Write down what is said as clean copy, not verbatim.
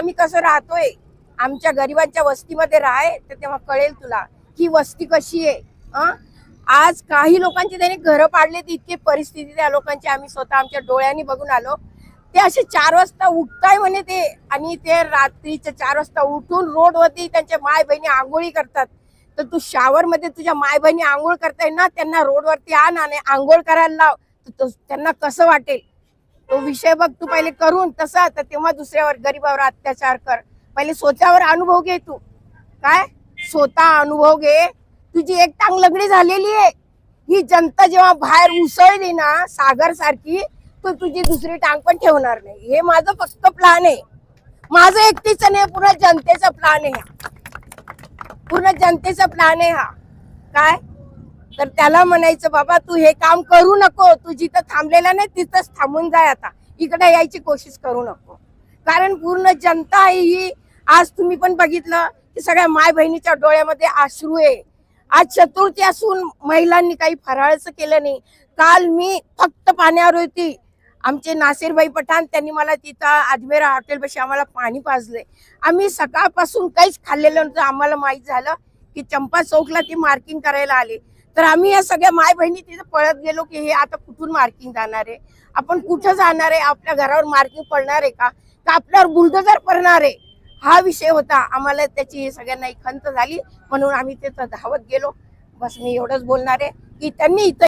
आम्ही कसं राहतोय, आमच्या गरिबांच्या वस्तीमध्ये राहाय तर तेव्हा कळेल तुला ही वस्ती कशी आहे. आज काही लोकांची त्यांनी घरं पाडले, इतकी परिस्थिती त्या लोकांची आम्ही स्वतः आमच्या डोळ्यांनी बघून आलो. ते असे 4 वाजता उठताय म्हणे ते, आणि ते रात्रीच्या 4 वाजता उठून रोडवरती त्यांच्या माय बहिणी आंघोळी करतात. तर तू शावर मध्ये तुझ्या माय बहिणी आंघोळ करताय ना, त्यांना रोडवरती आण आणि आंघोळ करायला लाव, तर त्यांना कसं वाटेल. तो विषय बघ तू पहिले करून तसा, तर तेव्हा दुसऱ्यावर गरीबावर अत्याचार कर. पहिले स्वतःवर अनुभव घे. तू काय स्वतः अनुभव घे. तुझी एक टांग लंगडी झालेली आहे. ही जनता जेव्हा बाहेर उसळली ना सागर सारखी, तर तुझी दुसरी टांग पण ठेवणार नाही. हे माझं फक्त प्लॅन आहे. माझं एकटीचं नाही, पूर्ण जनतेचा प्लॅन आहे. पूर्ण जनतेचा प्लॅन आहे हा. काय तर त्याला म्हणायचं बाबा तू हे काम करू नको, तू जिथं थांबलेला नाही तिथंच थांबून जाय. आता इकडे यायची कोशिश करू नको, कारण पूर्ण जनता ही आज तुम्ही पण बघितलं की सगळ्या माय बहिणीच्या डोळ्यामध्ये अश्रू आहे. आज चतुर्थी असून महिलांनी काही फराळाचं केलं नाही. काल मी फक्त पाण्यावर होती. आमचे नासिरबाई पठाण त्यांनी मला तिथं अजमेरा हॉटेल पाशी आम्हाला पाणी पाजले. आम्ही सकाळपासून काहीच खाल्लेलं नव्हतं. आम्हाला माहित झालं की चंपा चौकला ती मार्किंग करायला आले, तर आम्ही या सगळ्या माय बहिणी तिथे पळत गेलो की हे आता कुठून मार्किंग जाणार आहे, आपण कुठं जाणार आहे, आपल्या घरावर मार्किंग पडणार आहे का आपल्यावर बुलडोजर पडणार आहे. हा विषय होता. आम्हाला त्याची सगळ्यांना खंत झाली, म्हणून आम्ही तिथं धावत गेलो. बस मी एवढंच बोलणार आहे की त्यांनी इथं